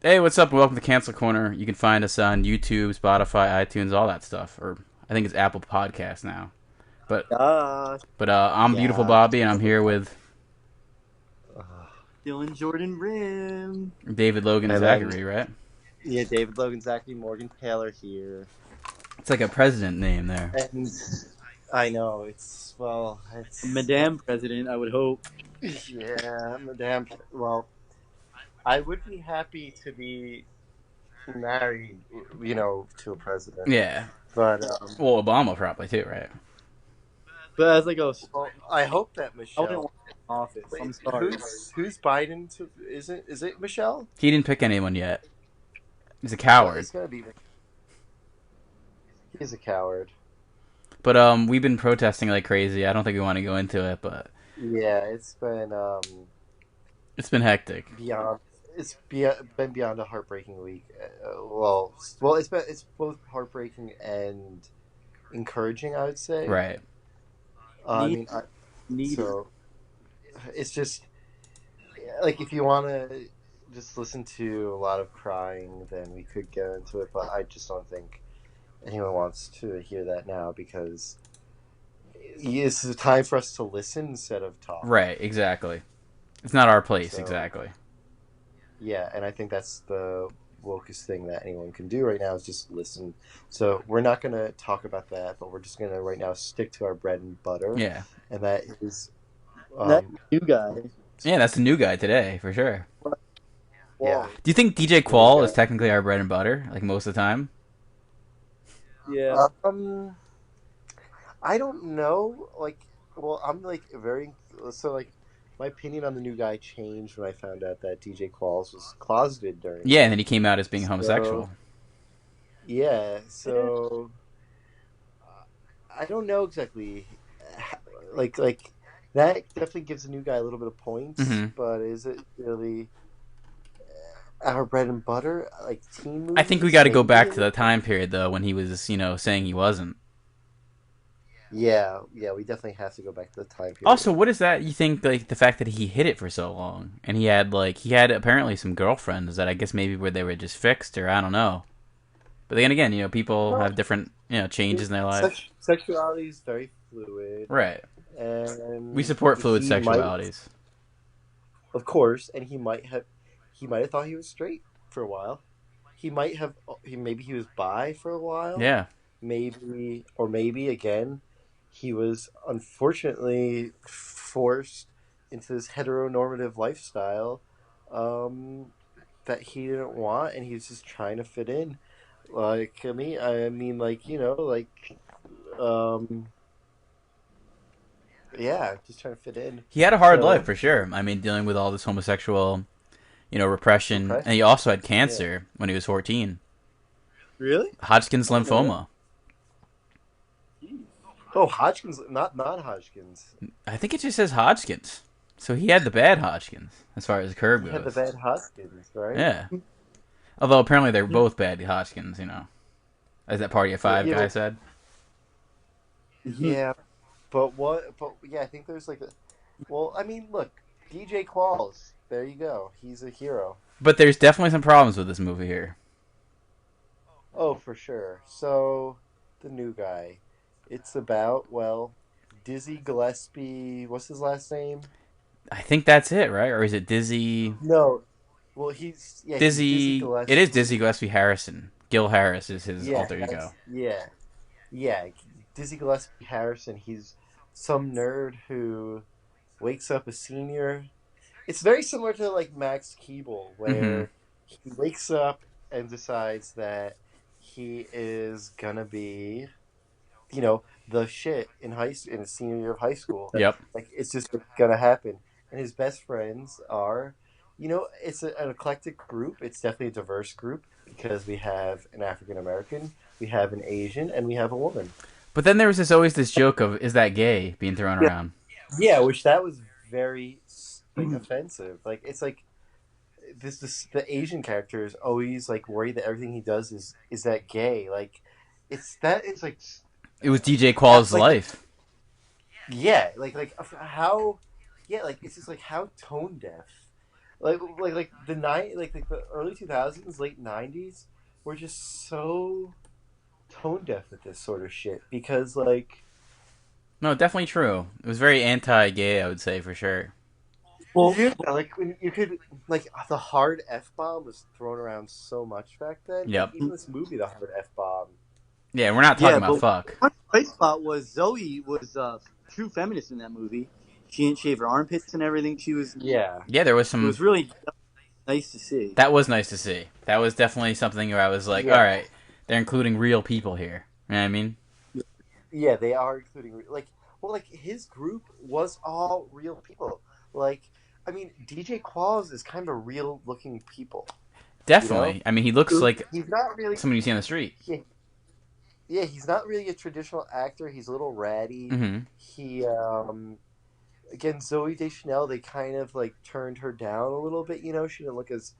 Hey, what's up? Welcome to Cancel Corner. You can find us on YouTube, Spotify, iTunes, all that stuff. Or I think it's Apple Podcasts now. But Uh, I'm Beautiful Yeah. Bobby, and I'm here with Uh, Dylan Jordan Rim. David Logan and I'm Zachary, right? yeah, David Logan, Zachary Morgan Taylor here, It's like a president name there. and I know it's Madame President, I would hope. yeah, Madame. Well, I would be happy to be married, to a president, Yeah. but Well, Obama probably too, right? But as I go, well, I hope that I wouldn't Michelle. want him in office. I'm Wait, sorry. who's Biden? Is it Michelle? He didn't pick anyone yet. He's a Well, coward. it's gonna be. He's a coward. But we've been protesting like crazy. I don't think we want to go into it, but Yeah, it's been it's been hectic. beyond been beyond a heartbreaking week. It's both heartbreaking and encouraging, I would say. Right. I Need, mean, need. so it's just like if you want to just listen to a lot of crying, then we could get into it. But I just don't think anyone wants to hear that now because this is a time for us to listen instead of talk. Right. Exactly. It's not our place. So, Exactly. yeah, and I think that's the wokest thing that anyone can do right now is just listen. So we're not going to talk about that, but we're just going to right now stick to our bread and butter, Yeah. and that is, That um, new guy. Yeah, that's the new guy today for sure. yeah, Do you think DJ the new Qual guy. is technically our bread and butter, like most of the time? Yeah. Um, I don't know. I'm like my opinion on the new guy changed when I found out that DJ Qualls was closeted during Yeah, it. and then he came out as being So homosexual. yeah, so I don't know exactly. Like that definitely gives the new guy a little bit of points, hmm but is it really our bread and butter? Like teen I think we movies, got to go back to maybe. the time period though when he was, saying he wasn't. Yeah, we definitely have to go back to the time period. Also, what is that? You think like the fact that he hid it for so long, and he had apparently some girlfriends that I guess maybe where they were just fixed or I don't know. But then again, people Well, have different changes in their lives. sexuality is very fluid, Right. We and support fluid he might, sexualities. of course, and he might have thought he was straight for a while. Maybe he was bi for a while. Yeah. Maybe again, he was unfortunately forced into this heteronormative lifestyle um, that he didn't want, and he was just trying to fit in. Um, yeah, just trying to fit in. He had a hard life So for sure. I mean, dealing with all this homosexual, repression, and repression, he also had yeah. cancer when he was 14. Really? Hodgkin's I didn't know that. lymphoma. Jeez. Oh, Hodgkins, not non-Hodgkins. I think it just says Hodgkin's. So he had the bad Hodgkin's as far as the curve He had the goes. bad Hodgkins, right? Yeah. Although apparently they're both bad Hodgkin's. As that Party of Five Yeah, guy but, said. yeah, but what? But yeah, I think there's like a. Well, I mean, look, DJ Qualls. There you go. He's a hero. But there's definitely some problems with this movie here. Oh, for sure. So, the new guy. It's about Dizzy Gillespie. What's his last name? I think that's it, right? Or is it Dizzy? No. Well, he's Dizzy Dizzy. It is Dizzy Gillespie. Gillespie Harrison. Gil Harris is his Yeah, alter ego. yeah. Dizzy Gillespie Harrison. He's some nerd who wakes up a senior. It's very similar to like Max Keeble, hmm where he wakes up and decides that he is gonna be, the shit in his senior year of high school. Yep. Like it's just gonna happen. And his best friends are, it's an eclectic group. It's definitely a diverse group because we have an African American, we have an Asian, and we have a woman. But then there was always this joke of "is that gay?" being thrown Yeah, around. yeah, which that was very like offensive. Like it's like this the Asian character is always like worried that everything he does is that gay. Like it's like It was DJ how Qualls' like life. yeah, like how yeah, like it's just like how tone deaf like the early 2000s, late 90s were just so tone deaf with this sort of shit because like No, definitely true. It was very anti-gay, I would say, for sure. Well, yeah, like when you could like the hard F bomb was thrown around so much back then. Like Yep. even this movie, the hard F bomb. Yeah, we're not talking yeah, about but fuck. one bright spot was Zoe was true feminist in that movie. She didn't shave her armpits and everything. She was. Yeah, Yeah, there was It was some. really nice to see. That was nice to see. That was definitely something where I was like, all yeah, right, they're including real people here. You know what I mean? yeah. They are including like well, like his group was all real people. Like I mean, DJ Qualls is kind of a real looking people. You know, Definitely. I mean, he looks like he's not really. someone you see on the street. Yeah, he's not really a traditional actor. He's a little ratty. Mm-hmm. He again, Zooey Deschanel, they kind of like turned her down a little bit. You know, she didn't look as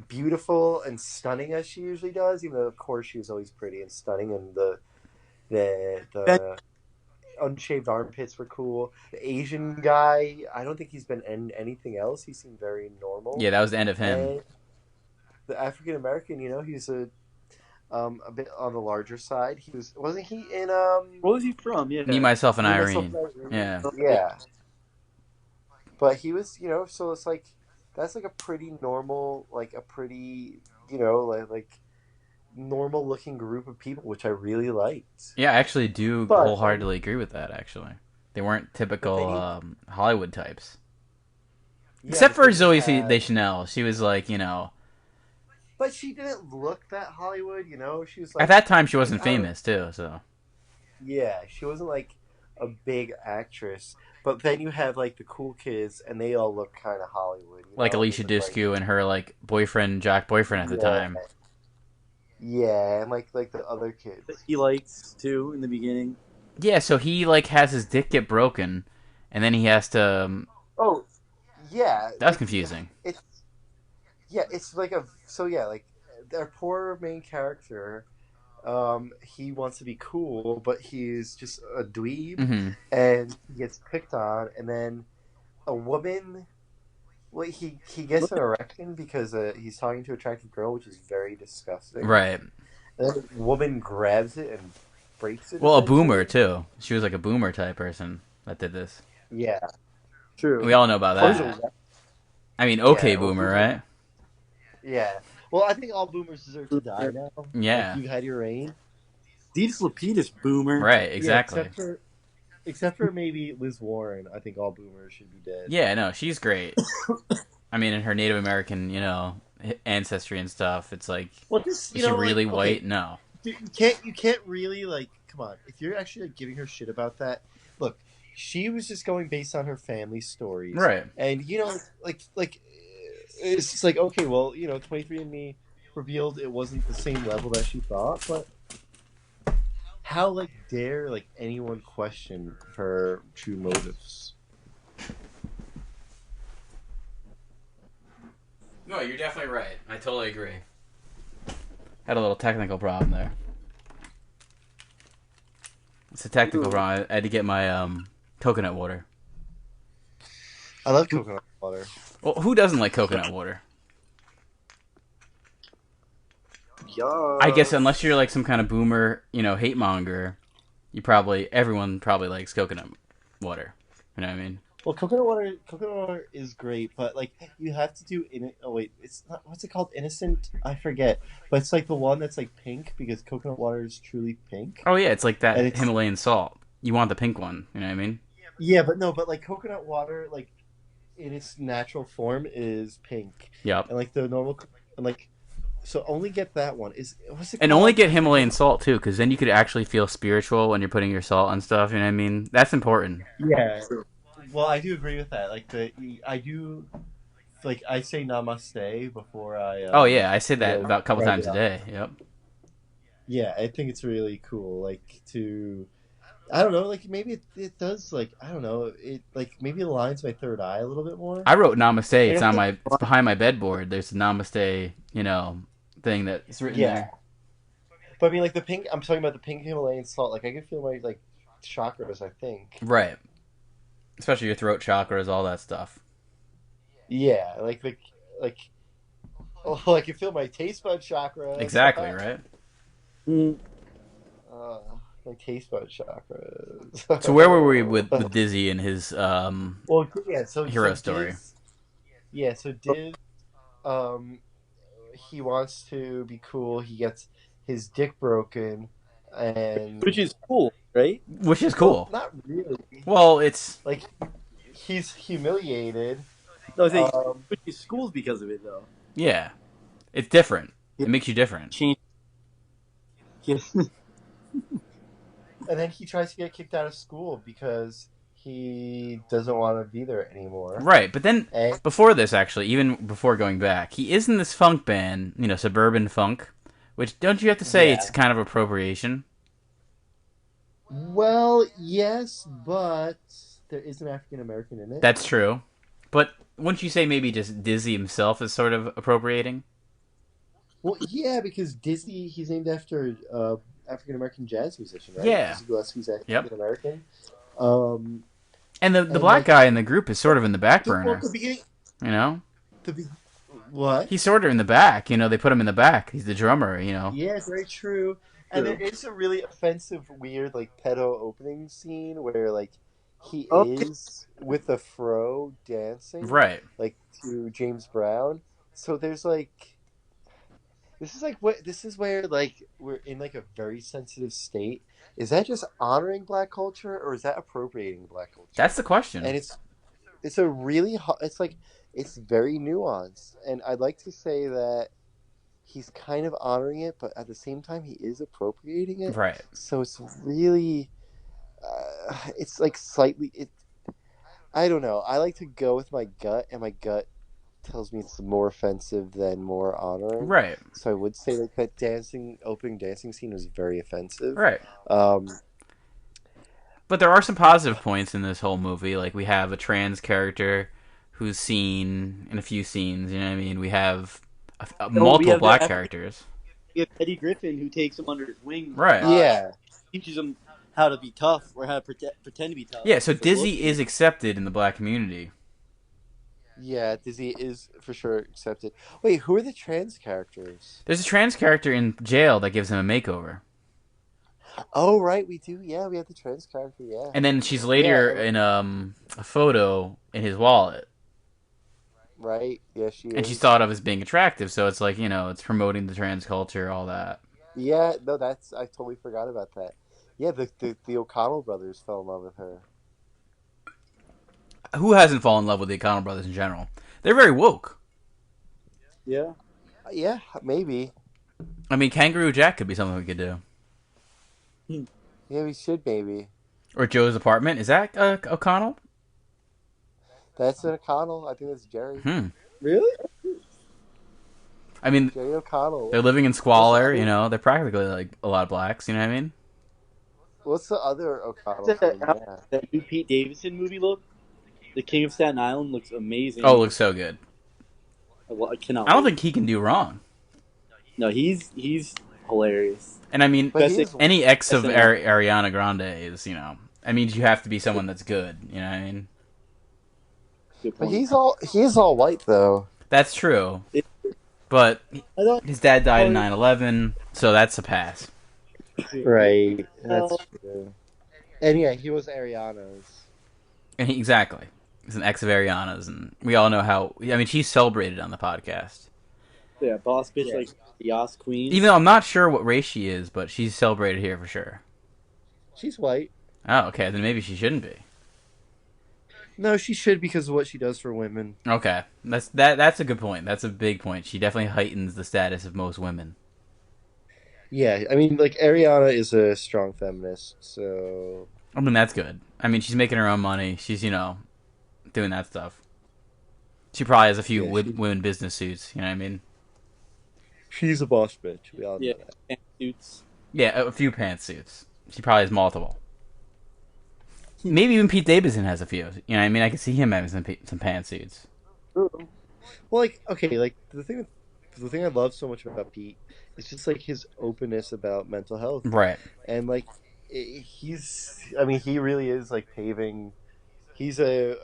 beautiful and stunning as she usually does. Even though, of course, she was always pretty and stunning, and the unshaved armpits were cool. The Asian guy, I don't think he's been in anything else. He seemed very normal. Yeah, that was the end of him. And the African American, you know, he's a bit on the larger side. He wasn't he in Where was he from? Yeah. Me, Myself, and Me, Myself, Irene. and Irene? Yeah. Yeah. But he was, you know, so it's like that's like a pretty normal, like a pretty, you know, like normal looking group of people, which I really liked. Yeah, I actually do But wholeheartedly agree with that, actually. They weren't but typical then you, Hollywood types. yeah, Except but for then you Zooey had, Deschanel. She was like, but she didn't look that Hollywood, you know. She was at like, that time she like wasn't I don't, famous, too, so. yeah, she wasn't like a big actress. But then you have like the cool kids, and they all look kind of Hollywood, you Like know. They Alicia look like, Dushku and her, like, Jack boyfriend at the yeah, time. yeah, and like the other That kids. he liked too in the beginning. Yeah, so he, like, has his dick get broken, and then he has to. Oh, yeah, That's like confusing. it's yeah, it's like a so yeah, like their poor main character. He wants to be cool, but he's just a dweeb, Hmm. and he gets picked on, and then a woman. Well, he gets an erection because he's talking to an attractive girl, which is very disgusting. Right. And then a woman grabs it and breaks it. Well, a boomer, Essentially, too. She was like a boomer type person that did this. yeah. True. We all know about Close that. your- I mean, Yeah, okay, well, boomer, right? yeah. Well, I think all boomers deserve to die now. Yeah. Like, you've had your reign. Deed's Lapidus boomer. Right, Yeah, exactly. except for maybe Liz Warren. I think all boomers should be dead. Yeah, no, she's great. I mean, in her Native American, ancestry and stuff, it's like, Well, just is you she know, really like, white? okay, No. you can't really like. Come on, if you're actually like, giving her shit about that, look, she was just going based on her family stories, Right. and you know, like it's just like okay, well, you know, 23andMe revealed it wasn't the same level that she thought, but how like dare like anyone question her true motives? No, you're definitely right. I totally agree. Had a little technical problem there. It's a technical problem. I had to get my coconut water. I love coconut water. Well, who doesn't like coconut water? Yeah. I guess unless you're like some kind of boomer, hate monger, everyone probably likes coconut water. You know what I mean? Well, coconut water is great, but like you have to do in it. Oh wait, it's not. What's it called? Innocent? I forget. But it's like the one that's like pink because coconut water is truly pink. Oh yeah, it's like that And it's Himalayan salt. You want the pink one. You know what I mean? yeah, but no, but like coconut water, like in its natural form is pink, Yep. and like the normal, and like so only get that one. Is what's it And called? only get Himalayan salt too, because then you could actually feel spiritual when you're putting your salt on stuff. You know what I mean? That's important. Yeah. Well, I do agree with that. Like I do, like I say namaste before I. Oh yeah, I say that yeah, about a couple write times it a out. day. Yep. Yeah, I think it's really cool. Like to, I don't know. Like maybe it does. Like I don't know. It like maybe aligns my third eye a little bit more. I wrote namaste. Like, It's I on feel, it's behind my bedboard. There's a namaste, thing that's written yeah, there. but I mean, like the pink. I'm talking about the pink Himalayan salt. Like I can feel my like chakras. I think. Right. Especially your throat chakras, all that stuff. Yeah, like oh, I can feel my taste bud chakras. Exactly, right? Mm. uh, my taste bud chakras. So where were we with Dizzy and his Well, yeah. So hero story? Diz, yeah. So Diz, um, he wants to be cool. He gets his dick broken, and Which is cool, right? Which is well, cool. not really. Well, it's Like he's humiliated. No, I say Um, switches schools because of it, though. yeah, it's different. Yeah. It makes you different. Change. Yeah. and then he tries to get kicked out of school because he doesn't want to be there anymore. Right, but then And before this, actually, even before going back, he is in this funk band, suburban funk, which don't you have to say it's yeah, kind of appropriation? well, yes, but there is an African American in it. That's true, but wouldn't you say maybe just Dizzy himself is sort of appropriating? Well, yeah, because Disney, he's named after African American jazz musician, right? Yeah. Dizzy Gillespie's Yep. African American. Um, And the black like, guy in the group is sort of in the back well, burner, the beginning, you know? the be- what? He's sort of in the back, they put him in the back. He's the drummer, Yeah, very true. And there is a really offensive, weird, like pedo opening scene where like he Oh, is with the fro dancing, Right. like to James Brown. So there's like this is where like we're in like a very sensitive state. Is that just honoring black culture or is that appropriating black culture? That's the question. And it's a really it's like it's very nuanced, and I'd like to say that he's kind of honoring it, but at the same time he is appropriating it. Right. So it's really it's like slightly I don't know. I like to go with my gut, and my gut tells me it's more offensive than more honoring. Right. So I would say like that opening dancing scene was very offensive. Right. Um, But there are some positive points in this whole movie. Like, we have a trans character who's seen in a few scenes, you know what I mean? We have multiple black characters. We have Eddie Griffin, who takes him under his wing. Right. yeah. Teaches him how to be tough or how to pretend to be tough. Yeah, so Dizzy is accepted in the black community. Yeah, Dizzy is for sure accepted. Wait, who are the trans characters? There's a trans character in jail that gives him a makeover. Oh, right, we do. Yeah, we have the trans character, yeah. And then she's later in a photo in his wallet. Right, yeah, she is. And she's thought of as being attractive, so it's like, it's promoting the trans culture, all that. Yeah, no, I totally forgot about that. Yeah, the O'Connell brothers fell in love with her. Who hasn't fallen in love with the O'Connell brothers in general? They're very woke. Yeah. Yeah, maybe. I mean, Kangaroo Jack could be something we could do. Yeah, we should maybe. Or Joe's Apartment. Is that O'Connell? That's an O'Connell. I think that's Jerry. Really? I mean, Jerry O'Connell. they're living in squalor, They're practically like a lot of blacks, you know what I mean? What's the other O'Connell That, film? Yeah. that new Pete Davidson movie look? The King of Staten Island looks amazing. Oh, it looks so good. I cannot. I don't think he can do wrong. No, he's hilarious. And I mean, But he's, any ex of Ariana Grande is, I mean, you have to be someone that's good, you know what I mean? Good but point. he's all white though. That's true. But his dad died in 9/11, so that's a pass. Right. That's true. And yeah, he was Ariana's. And exactly. He's an ex of Ariana's, and we all know how. I mean, she's celebrated on the podcast. Yeah, boss bitch like Yas Queen. Even though I'm not sure what race she is, but she's celebrated here for sure. She's white. Oh, okay. Then maybe she shouldn't be. No, she should because of what she does for women. Okay, that's a good point. That's a big point. She definitely heightens the status of most women. Yeah, I mean, like Ariana is a strong feminist, so I mean, that's good. I mean, she's making her own money. She's doing that stuff. She probably has a few women business suits. You know what I mean? she's a boss bitch. We all know that. And suits. Yeah, a few pantsuits. She probably has multiple. Maybe even Pete Davidson has a few. You know what I mean? I could see him having some pantsuits. Well, like okay, like the thing I love so much about Pete is just like his openness about mental health, Right. and like I mean, he really is like paving. He's a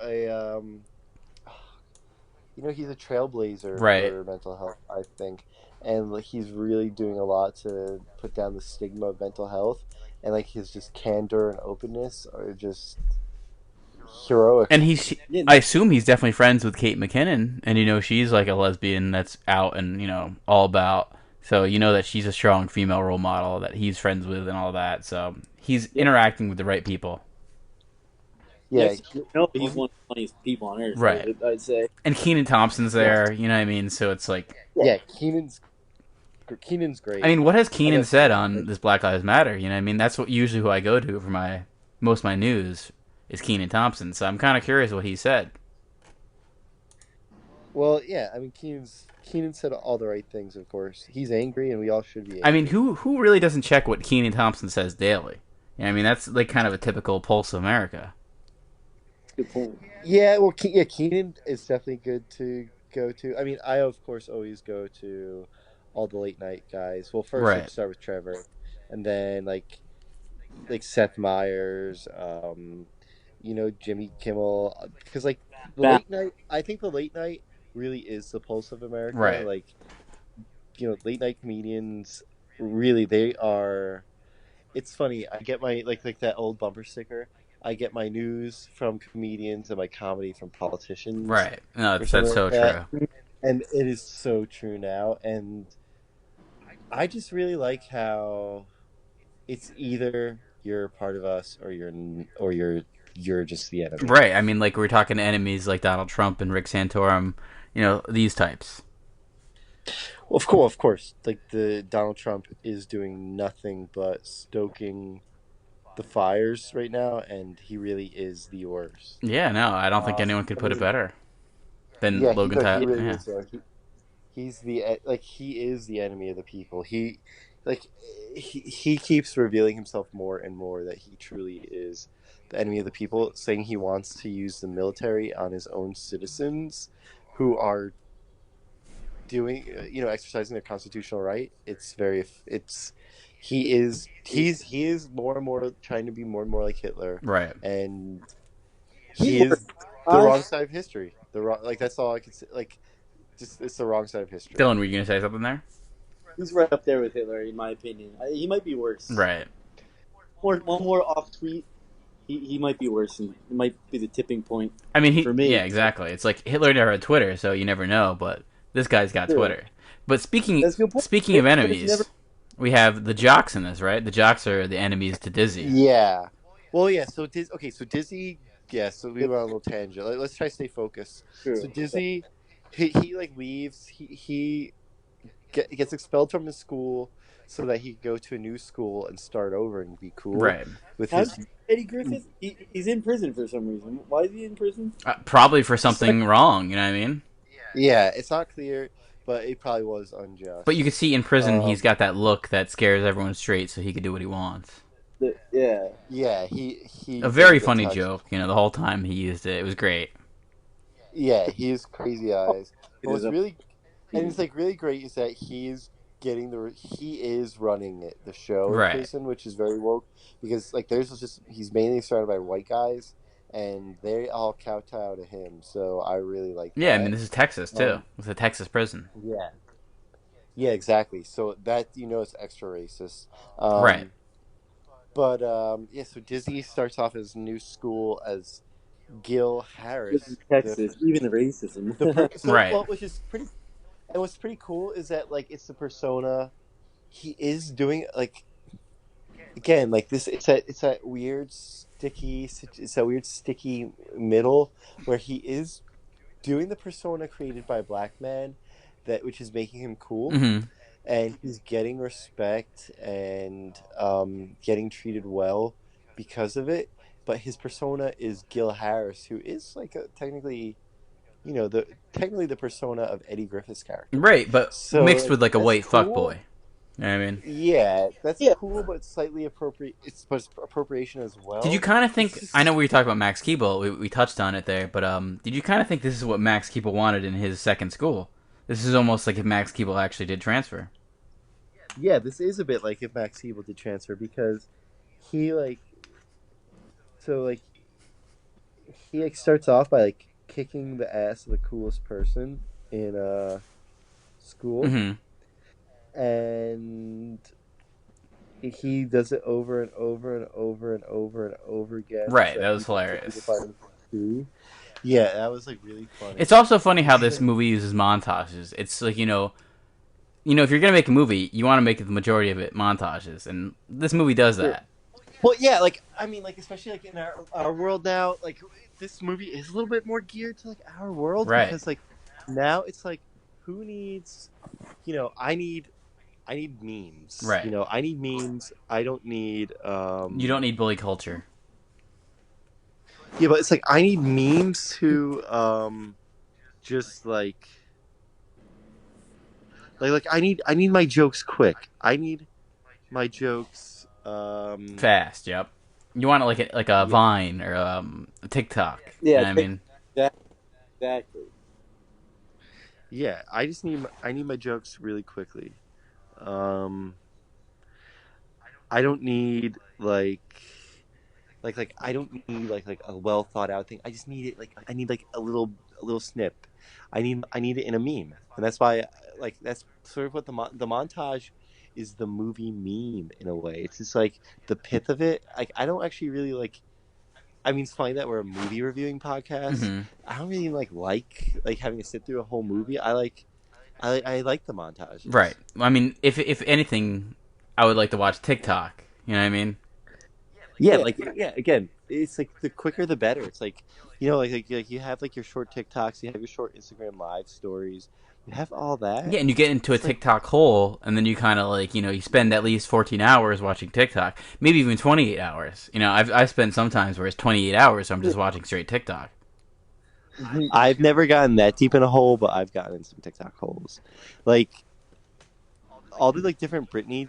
he's a trailblazer Right. for mental health, I think, and like he's really doing a lot to put down the stigma of mental health, and like his just candor and openness are just heroic. And I assume he's definitely friends with Kate McKinnon, and she's like a lesbian that's out and all about. So that she's a strong female role model that he's friends with and all that. So he's interacting with the right people. Yeah, he's one of the funniest people on earth. Right. I'd say. And Kenan Thompson's there. You know what I mean? So it's like, yeah, Kenan's great. I mean, what has Kenan said on this Black Lives Matter? You know what I mean? That's usually who I go to for most of my news is Kenan Thompson. So I'm kind of curious what he said. Well, yeah, I mean, Kenan said all the right things. Of course, he's angry, and we all should be angry. I mean, who really doesn't check what Kenan Thompson says daily? I mean, that's like kind of a typical Pulse of America. Good point. Yeah, well, Kenan is definitely good to go to. I mean, I of course always go to all the late night guys. Well, first I start with Trevor, and then like Seth Meyers, Jimmy Kimmel, because like the late night. I think the late night really is the Pulse of America. Right. Like, late night comedians really they are. It's funny. I get my like that old bumper sticker. I get my news from comedians and my comedy from politicians. Right. No, that's so true. And it is so true now. And I just really like how it's either you're part of us or you're just the enemy. Right. I mean, like we're talking enemies like Donald Trump and Rick Santorum. These types. Of course. Like the Donald Trump is doing nothing but stoking the fires right now, and he really is the worst. Yeah, no, I don't think anyone could put it better than Logan Tyler. Really he's he is the enemy of the people. He keeps revealing himself more and more that he truly is the enemy of the people, saying he wants to use the military on his own citizens who are doing exercising their constitutional right. He is more and more trying to be more and more like Hitler, right? And he is the wrong side of history. That's all I can say. It's the wrong side of history. Dylan, were you gonna say something there? He's right up there with Hitler, in my opinion. He might be worse. Right. One more off tweet. He might be worse, and it might be the tipping point. I mean, for me, yeah, exactly. It's like Hitler never had Twitter, so you never know. But this guy's got Twitter. But speaking of enemies, we have the jocks in this, right? The jocks are the enemies to Dizzy. Yeah. Well, yeah. So Dizzy. Yeah. So we went on a little tangent. Let's try to stay focused. True. So Dizzy, he leaves. He gets expelled from his school so that he could go to a new school and start over and be cool. Right. With Eddie Griffith, he's in prison for some reason. Why is he in prison? Probably for something wrong. You know what I mean? Yeah, it's not clear, but it probably was unjust. But you can see in prison he's got that look that scares everyone straight, so he can do what he wants. Yeah. He. A very funny joke. The whole time he used it, it was great. Yeah, he has crazy eyes. What's really, and it's like really great is that he is running the show in prison, which is very woke because like he's mainly surrounded by white guys and they all kowtow to him. So I really like that. Yeah, I mean this is Texas too. It's a Texas prison. Yeah, exactly. So that it's extra racist. Right. But so Dizzy starts off his new school as Gil Harris. Texas, even the racism. Right. Well, which is pretty. And what's pretty cool is that it's the persona he is doing. Again, this it's that weird sticky middle where he is doing the persona created by a black man, which is making him cool, and he's getting respect and getting treated well because of it. But his persona is Gil Harris, who is technically the persona of Eddie Griffith's character. Right, but mixed with a white fuckboy. You know what I mean? Yeah, that's cool, but slightly appropriate. It's appropriation as well. Did you kind of think? I know we were talking about Max Keeble. We touched on it there, but did you kind of think this is what Max Keeble wanted in his second school? This is almost like if Max Keeble actually did transfer. Yeah, this is a bit like if Max Keeble did transfer because he starts off by kicking the ass of the coolest person in school, and he does it over and over and over and over and over again. Right, So that was hilarious. Yeah, that was like really funny. It's also funny how this movie uses montages. It's like, if you're gonna make a movie, you want to make the majority of it montages, and this movie does that. Well, yeah, like I mean, like especially like in our world now, like this movie is a little bit more geared to like our world, right? Because like now it's like, who needs, I need memes, right? I need memes. I don't need. You don't need bully culture. Yeah, but it's like I need memes to just like I need my jokes quick. I need my jokes fast. Yep. You want it like a Vine or a TikTok. Yeah, you know what I mean, exactly. Yeah, I need my jokes really quickly. I don't need I don't need like a well thought out thing. I just need it I need like a little snip. I need it in a meme, and that's why that's sort of what the montage is, the movie meme in a way. It's just like the pith of it. Like I don't actually really like. I mean, it's funny that we're a movie reviewing podcast. I don't really like having to sit through a whole movie. I like the montages. Right. I mean, if anything, I would like to watch TikTok. You know what I mean? Yeah, again, it's like the quicker the better. It's like, like you have like your short TikToks, you have your short Instagram live stories, you have all that. Yeah, and you get into a TikTok hole, and then you kind of you spend at least 14 hours watching TikTok, maybe even 28 hours. I've spent sometimes where it's 28 hours, so I'm just watching straight TikTok. I've never gotten that deep in a hole, but I've gotten in some TikTok holes. Like, all the different Britney,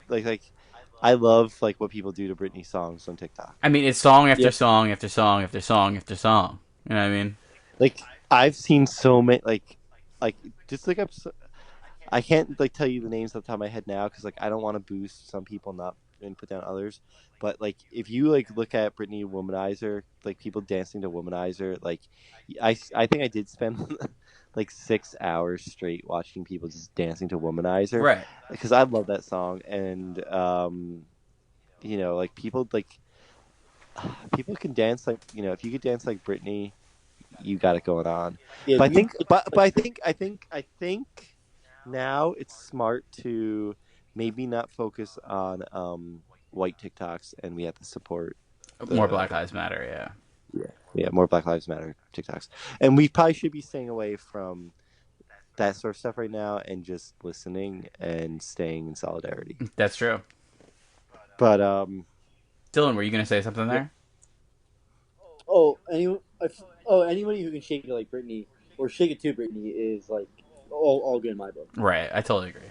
I love what people do to Britney songs on TikTok. I mean, it's song after song after song after song after song. You know what I mean? I've seen so many just I can't tell you the names off the top of my head now because I don't want to boost some people not and put down others. But if you look at Britney Womanizer, people dancing to Womanizer, I think I did spend 6 hours straight watching people just dancing to Womanizer, right? Because I love that song, and people can dance if you could dance like Britney, you got it going on. Yeah, but I think now it's smart to maybe not focus on white TikToks, and we have to support more Black Lives Matter. Yeah, more Black Lives Matter TikToks, and we probably should be staying away from that sort of stuff right now and just listening and staying in solidarity. That's true. But Dylan, were you gonna say something there? Anybody who can shake it like Britney or shake it to Britney is all good in my book. Right, I totally agree.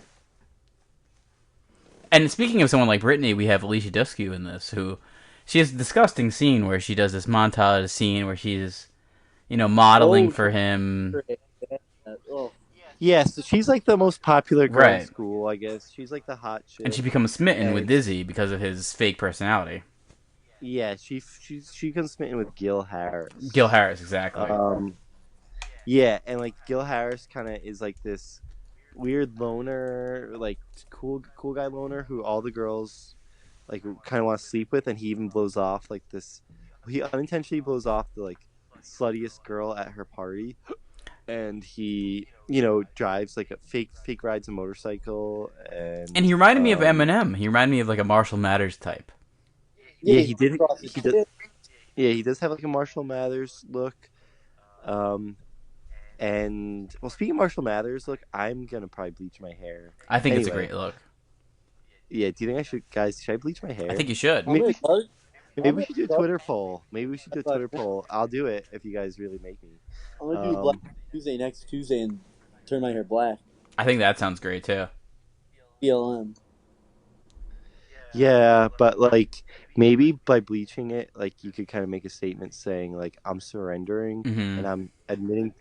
And speaking of someone like Britney, we have Eliza Dushku in this, who she has a disgusting scene where she does this montage scene where she's, modeling for him. Yeah, so she's the most popular girl in school, I guess. She's the hot chick. And she becomes smitten with Dizzy because of his fake personality. Yeah, she becomes smitten with Gil Harris. Gil Harris, exactly. Yeah, and Gil Harris kind of is this weird loner, cool guy loner who all the girls kind of want to sleep with, and he even blows off this. He unintentionally blows off the sluttiest girl at her party, and he drives a fake rides a motorcycle, and he reminded me of Eminem. He reminded me of a Marshall Mathers type. Yeah, he did. Yeah, he does have a Marshall Mathers look. And speaking of Marshall Mathers look, I'm gonna probably bleach my hair. I think it's a great look. Yeah, do you think I should, guys? Should I bleach my hair? I think you should. Maybe we should do a Twitter poll. I'll do it if you guys really make me. I'm gonna do Black Tuesday next Tuesday and turn my hair black. I think that sounds great too. BLM. Yeah, but maybe by bleaching it, you could kind of make a statement saying I'm surrendering and I'm admitting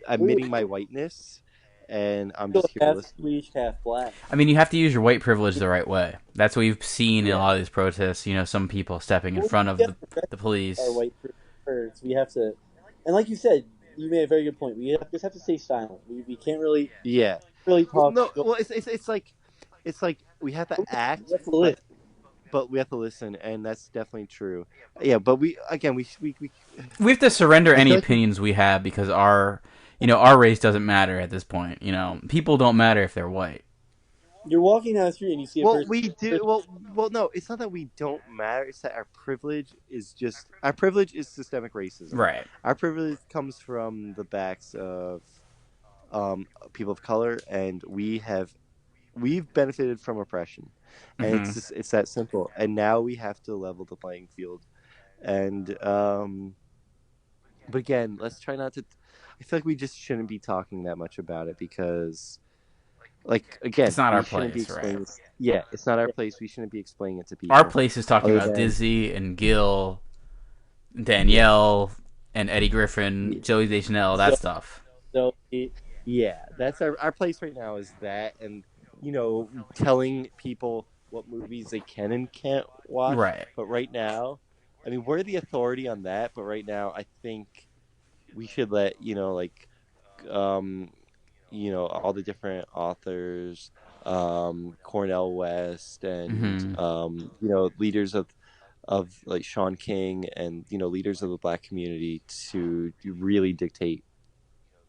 my whiteness, and I'm just here to listen. Half bleached, half black. I mean, you have to use your white privilege the right way. That's what we've seen in a lot of these protests. Some people stepping in front of the police. Our white privilege. We have to, and like you said, you made a very good point. We just have to stay silent. We can't really Yeah. talk. No. Well, it's like we have to act, We have to live. but we have to listen, and that's definitely true. Yeah, but we We have to surrender I any feel like opinions we have because our race doesn't matter at this point. People don't matter if they're white. You're walking down the street and you see a person. we do well. No, it's not that we don't matter. It's that our privilege is systemic racism. Right. Our privilege comes from the backs of people of color, and we've benefited from oppression, and Mm-hmm. it's that simple. And now we have to level the playing field, and but again, let's try not to. I feel like we just shouldn't be talking that much about it because, like, again, It's not we our shouldn't be place, right? explaining. Yeah, it's not our place. We shouldn't be explaining it to Our people. place is talking Other about than Dizzy and Gil, Danielle, and Eddie Griffin, yeah. Zooey Deschanel, that stuff. So Yeah, that's our place right now is that, and telling people what movies they can and can't watch. Right. But right now, I mean, we're the authority on that. But right now, I think we should let um, all the different authors, Cornell West, and Mm-hmm. leaders of like Sean King, and leaders of the Black community to really dictate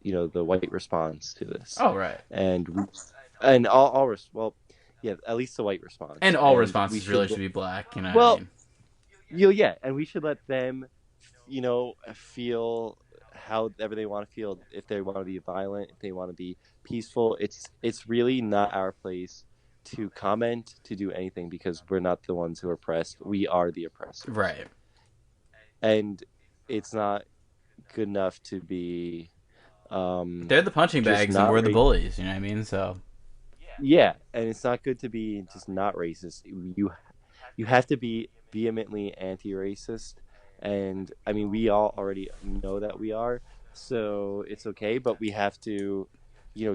the white response to this. Oh, right. And well, yeah, at least the white response. And all And we responses really should be black, what I well, mean? yeah, and we should let them feel however they want to feel. If they want to be violent, if they want to be peaceful, it's really not our place to comment, to do anything, because we're not the ones who are oppressed. We are the oppressors. Right. And it's not good enough to be They're the punching bags and we're the bullies, you know what I mean? So yeah, and it's not good to be just not racist. You have to be vehemently anti-racist, and I mean we all already know that we are, so it's okay. But we have to,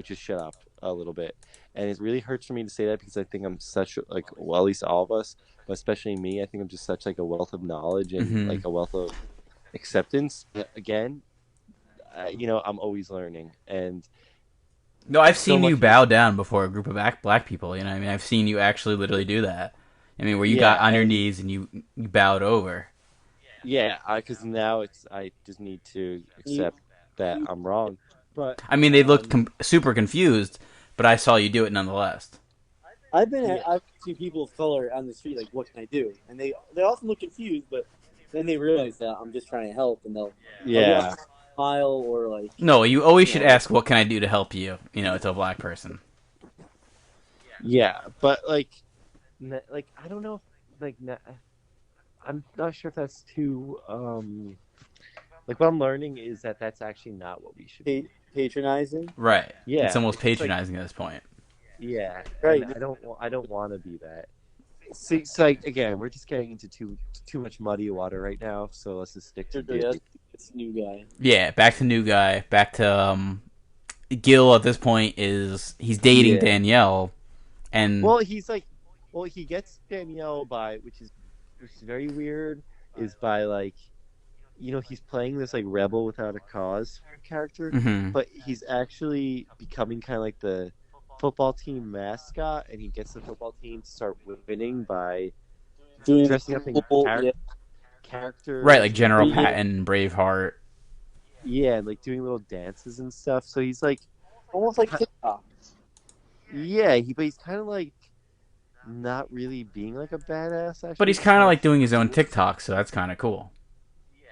just shut up a little bit. And it really hurts for me to say that because I think I'm such well, at least all of us, but especially me, I think I'm just such like a wealth of knowledge and like a wealth of acceptance. Again, I'm always learning, and no, I've seen you bow down before a group of black people. You know what I mean? I've seen you actually literally do that. I mean, where you got on your knees and you bowed over. Yeah, because now I just need to accept that I'm wrong. But I mean, they looked super confused, but I saw you do it nonetheless. I've seen people of color on the street like, "What can I do?" And they often look confused, but then they realize that I'm just trying to help, and they'll smile or like. No, you always should ask, "What can I do to help you?" To a black person. Yeah, but like I don't know, I'm not sure if that's too what I'm learning is that that's actually not what we should be. Patronizing. Right. Yeah, it's almost patronizing at this point. Yeah, right. I don't want to be that. See, it's like again, we're just getting into too much muddy water right now. So let's just stick to it's new guy. Yeah, back to new guy. Back to Gil at this point he's dating Danielle, and he gets Danielle by which is very weird. Is by he's playing this like rebel without a cause character, but he's actually becoming kind of like the football team mascot, and he gets the football team to start winning by dressing up in character, right? Like General Patton, Braveheart. Yeah, and like doing little dances and stuff. So he's like almost like TikTok. Yeah, but he's kind of like not really being like a badass. Actually, but he's kind of like doing his own TikTok, so that's kind of cool.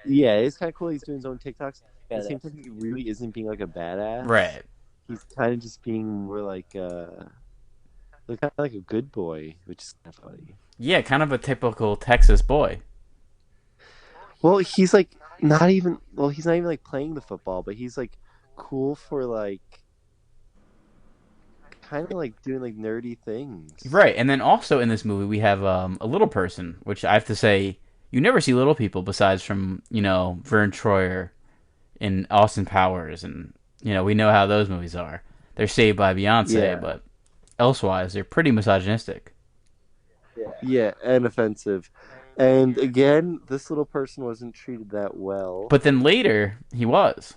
Yeah, it's kind of cool. He's doing his own TikToks. At the same time, he really isn't being like a badass. Right. He's kind of just being more like kind of like a good boy, which is kind of funny. Yeah, kind of a typical Texas boy. Well, he's like not even. Well, he's not even like playing the football, but he's like cool for like kind of like doing like nerdy things. Right, and then also in this movie we have a little person, which I have to say you never see little people besides from Vern Troyer in Austin Powers, and we know how those movies are. They're Saved by Beyonce, but elsewise they're pretty misogynistic. Yeah, and offensive. And again, this little person wasn't treated that well. But then later he was.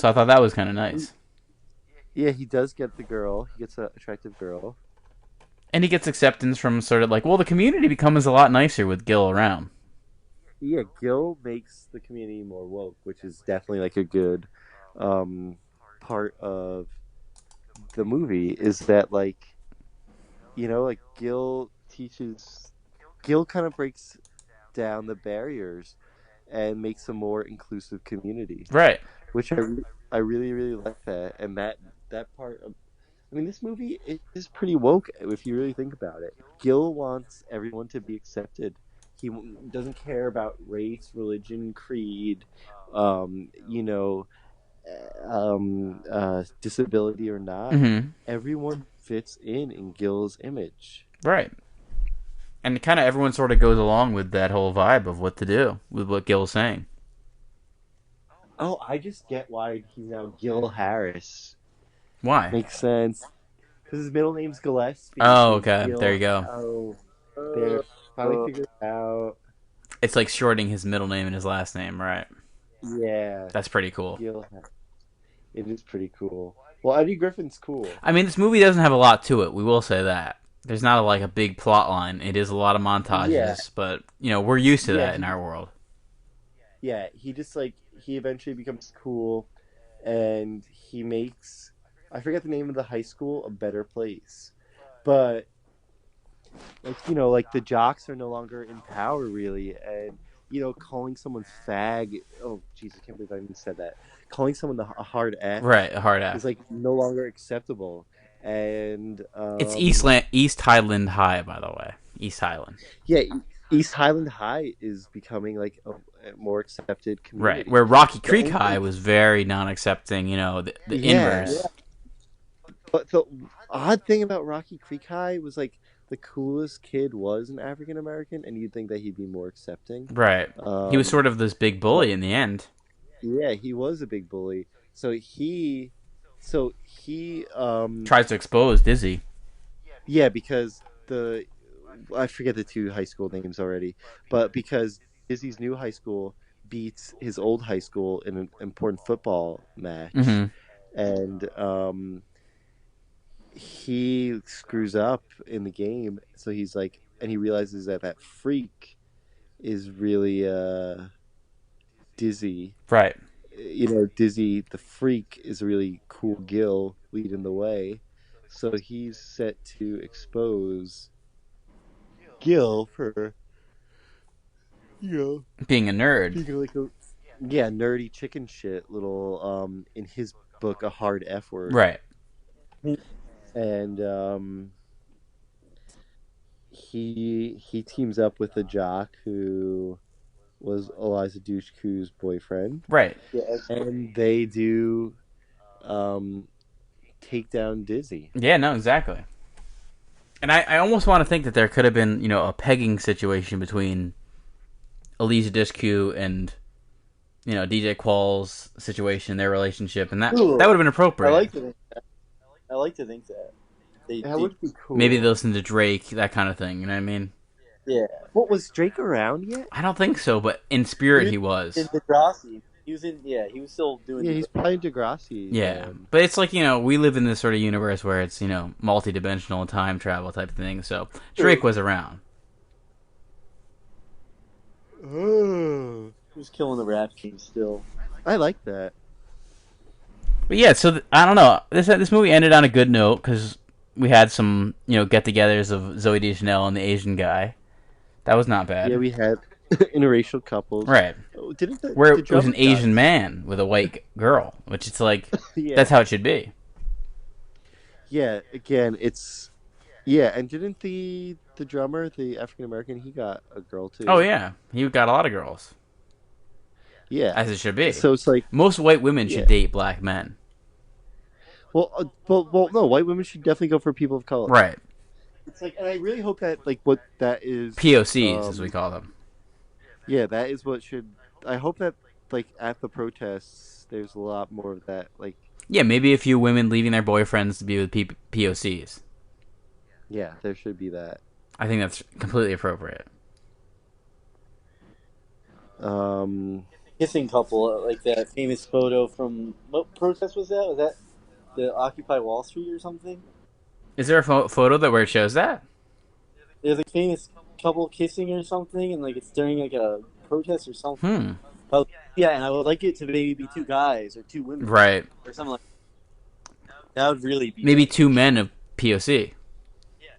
So I thought that was kind of nice. Yeah, he does get the girl. He gets an attractive girl. And he gets acceptance from sort of like, well, the community becomes a lot nicer with Gil around. Yeah, Gil makes the community more woke, which is definitely like a good part of the movie. Is that like, like Gil kind of breaks down the barriers and makes a more inclusive community. Right. Which I really, really like that. And that part of, I mean, this movie is pretty woke if you really think about it. Gil wants everyone to be accepted. He doesn't care about race, religion, creed, you know, disability or not. Mm-hmm. Everyone fits in Gil's image. Right. And kind of everyone sort of goes along with that whole vibe of what to do with what Gil's saying. Oh, I just get why he's now Gil Harris. Why? Makes sense. Because his middle name's Gillespie. Oh, okay. There you go. Oh, they're finally figured it out. It's like shorting his middle name and his last name, right? Yeah. That's pretty cool. Gil Harris. It is pretty cool. Well, Eddie Griffin's cool. I mean, this movie doesn't have a lot to it. We will say that. There's not like a big plot line. It is a lot of montages, but we're used to that in our world. Yeah, he just he eventually becomes cool, and he makes, I forget the name of the high school, a better place. But like the jocks are no longer in power really, and calling someone fag. Oh, jeez, I can't believe I even said that. Calling someone a hard F. Right, a hard F. Is no longer acceptable. And it's East Highland High, by the way. East Highland. Yeah, East Highland High is becoming a more accepted community. Right, where Rocky Creek High was very non-accepting. The inverse. Yeah. But the odd thing about Rocky Creek High was the coolest kid was an African American, and you'd think that he'd be more accepting. Right. He was sort of this big bully in the end. Yeah, he was a big bully. So he tries to expose Dizzy. Yeah, because I forget the two high school names already, but because Dizzy's new high school beats his old high school in an important football match, and he screws up in the game. So he's and he realizes that freak is really Dizzy. Right. Dizzy, the freak, is a really cool Gil leading the way. So he's set to expose Gil for, being a nerd. Being nerdy chicken shit, little, in his book, a hard F word. Right. And, he teams up with a jock who was Eliza Dushku's boyfriend. Right. Yeah, and they do take down Dizzy. Yeah, no, exactly. And I almost want to think that there could have been, a pegging situation between Eliza Dushku and, DJ Qualls' situation, their relationship, and that would have been appropriate. I like to think that. That would be cool. Maybe they listen to Drake, that kind of thing, you know what I mean? Yeah. What, was Drake around yet? I don't think so, but in spirit he was. In Degrassi. He was still doing he's probably Degrassi. Yeah. But it's we live in this sort of universe where it's, multi-dimensional time travel type thing, so Drake was around. Oh. He was killing the rap game still. I like that. But yeah, so I don't know. This movie ended on a good note because we had some, get-togethers of Zooey Deschanel and the Asian guy. That was not bad. Yeah, we had interracial couples. Right. Where it was an Asian man with a white girl, which it's that's how it should be. Yeah, again, it's... Yeah, and didn't the drummer, the African-American, he got a girl too? Oh, yeah. He got a lot of girls. Yeah. As it should be. So it's most white women should date black men. Well, no, white women should definitely go for people of color. Right. It's and I really hope that, what that is... POCs, as we call them. Yeah, that is what should... I hope that, at the protests, there's a lot more of that, Yeah, maybe a few women leaving their boyfriends to be with POCs. Yeah, there should be that. I think that's completely appropriate. kissing couple, like that famous photo from what protest was that? Was that the Occupy Wall Street or something? Is there a photo that where it shows that? There's a famous couple kissing or something, and like it's during like a protest or something. Yeah, and I would like it to maybe be two guys or two women, right? Or something like that. Would really be maybe two men of POC.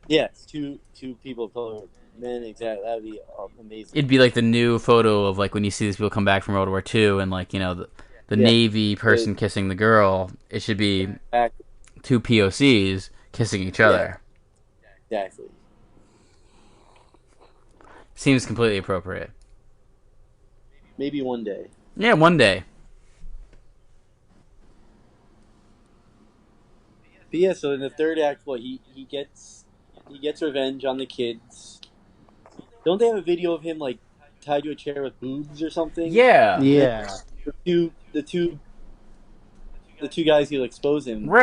Yes, two people of color, men. Exactly, that would be amazing. It'd be like the new photo of like when you see these people come back from World War II, and like the Navy person kissing the girl. It should be two POCs kissing each other. Exactly. Seems completely appropriate. Maybe one day. Yeah, one day. But yeah, so in the third act, he gets revenge on the kids. Don't they have a video of him like tied to a chair with boobs or something? Yeah. The two guys who expose him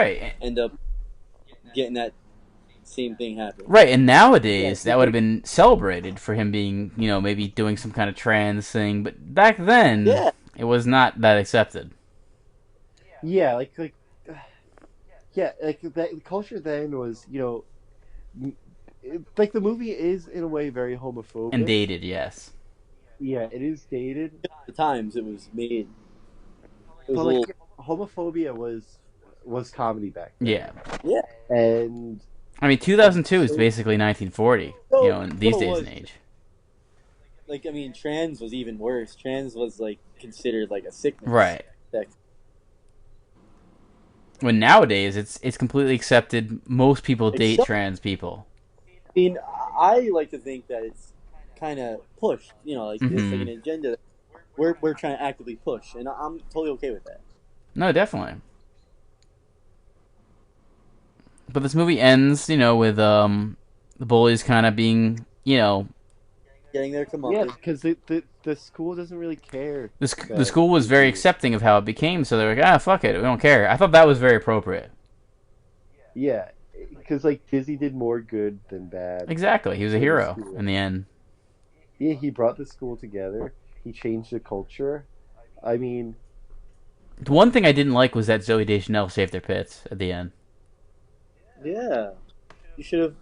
end up getting that same thing happen. Right, and nowadays that would have been celebrated for him being, maybe doing some kind of trans thing, but back then it was not that accepted. Yeah, like the culture then was, like the movie is in a way very homophobic and dated. Yes. Yeah, it is dated. At the times it was made. Homophobia was comedy back then. Yeah. And I mean, 2002 is basically 1940. In these days and age. Like, I mean, trans was even worse. Trans was like considered like a sickness. Right. When nowadays it's completely accepted. Most people date trans people. I mean, I like to think that it's kind of pushed. It's like an agenda that we're trying to actively push, and I'm totally okay with that. No, definitely. But this movie ends, with the bullies kind of being, getting their comeuppance. Yeah, because the school doesn't really care. The school was very accepting of how it became, so they're like, fuck it, we don't care. I thought that was very appropriate. Yeah, because like Dizzy did more good than bad. Exactly, he was a hero in the end. Yeah, he brought the school together. He changed the culture. I mean, the one thing I didn't like was that Zooey Deschanel shaved their pits at the end. Yeah, you should have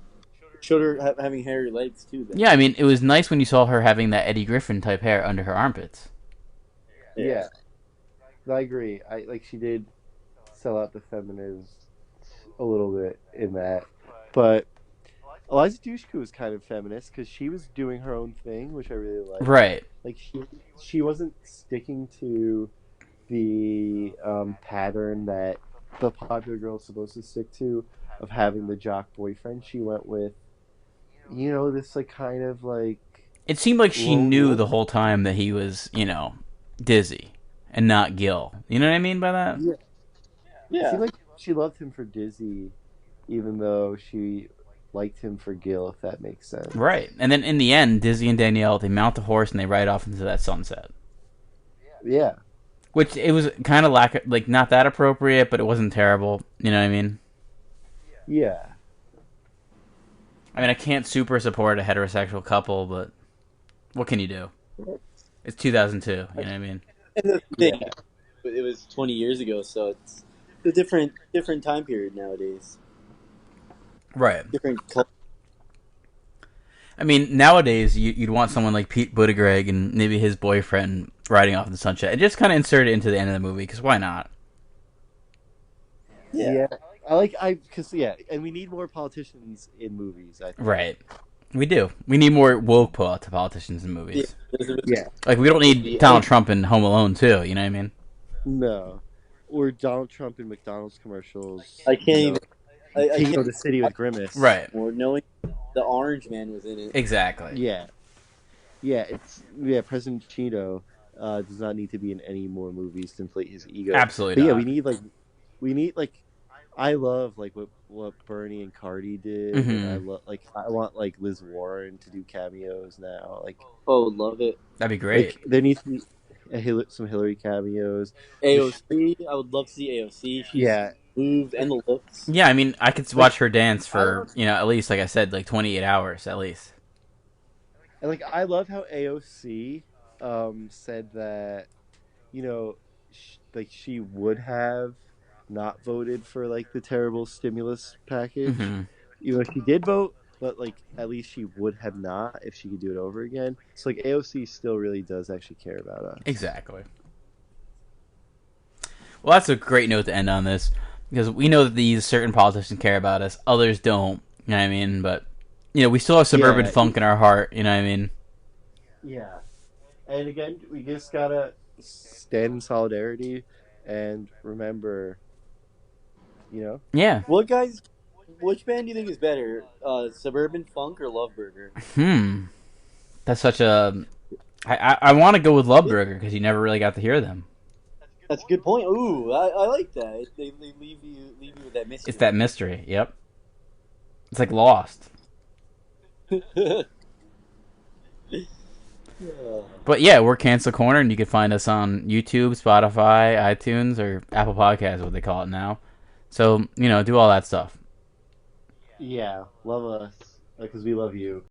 showed her having hairy legs too. Then. Yeah, I mean, it was nice when you saw her having that Eddie Griffin type hair under her armpits. Yeah, I agree. She did sell out the feminists a little bit in that, but Eliza Dushku was kind of feminist because she was doing her own thing, which I really liked. Right. Like she wasn't sticking to the pattern that the popular girl is supposed to stick to of having the jock boyfriend. She went with, this like kind of like. It seemed like she knew the whole time that he was, Dizzy and not Gil. You know what I mean by that? Yeah. It seemed like she loved him for Dizzy, even though she liked him for Gil, if that makes sense. Right. And then in the end, Dizzy and Danielle, they mount a horse and they ride off into that sunset. Yeah. Which it was kind of not that appropriate, but it wasn't terrible. You know what I mean? Yeah. I mean, I can't super support a heterosexual couple, but what can you do? It's 2002. You know what I mean? And the thing, it was 20 years ago, so it's a different time period nowadays. Right. Different culture. I mean, nowadays you'd want someone like Pete Buttigieg and maybe his boyfriend riding off in the sunset. It just kind of inserted into the end of the movie because why not? Yeah. And we need more politicians in movies. I think. Right. We do. We need more woke politicians in movies. Yeah. Like we don't need Donald Trump in Home Alone too. You know what I mean? No. Or Donald Trump in McDonald's commercials. I can't even. I King of the City with Grimace. Right. Or knowing the Orange Man was in it. Exactly. Yeah. President Cheeto does not need to be in any more movies to inflate his ego. Absolutely. But yeah, we need I love like what Bernie and Cardi did. Mm-hmm. And I want like Liz Warren to do cameos now. Like, love it. That'd be great. There needs to be some Hillary cameos. AOC, I would love to see AOC. She's moved and the looks. Yeah, I mean, I could watch her dance for at least, like I said, like 28 hours at least. And I love how AOC said that like she would have not voted for like the terrible stimulus package. Mm-hmm. She did vote, but like at least she would have not if she could do it over again. So like AOC still really does actually care about us. Exactly. Well, that's a great note to end on this, because we know that these certain politicians care about us, others don't. You know what I mean? But we still have suburban funk in our heart. You know what I mean? Yeah. And again, we just gotta stand in solidarity and remember, Yeah. What guys? Which band do you think is better, Suburban Funk or Love Burger? That's such a. I want to go with Love Burger because you never really got to hear them. That's a good point. Ooh, I like that. They leave you with that mystery. It's that mystery. Yep. It's like Lost. But yeah, we're Cancel Corner, and you can find us on YouTube, Spotify, iTunes, or Apple Podcasts, what they call it now. So, do all that stuff. Yeah, love us because we love you.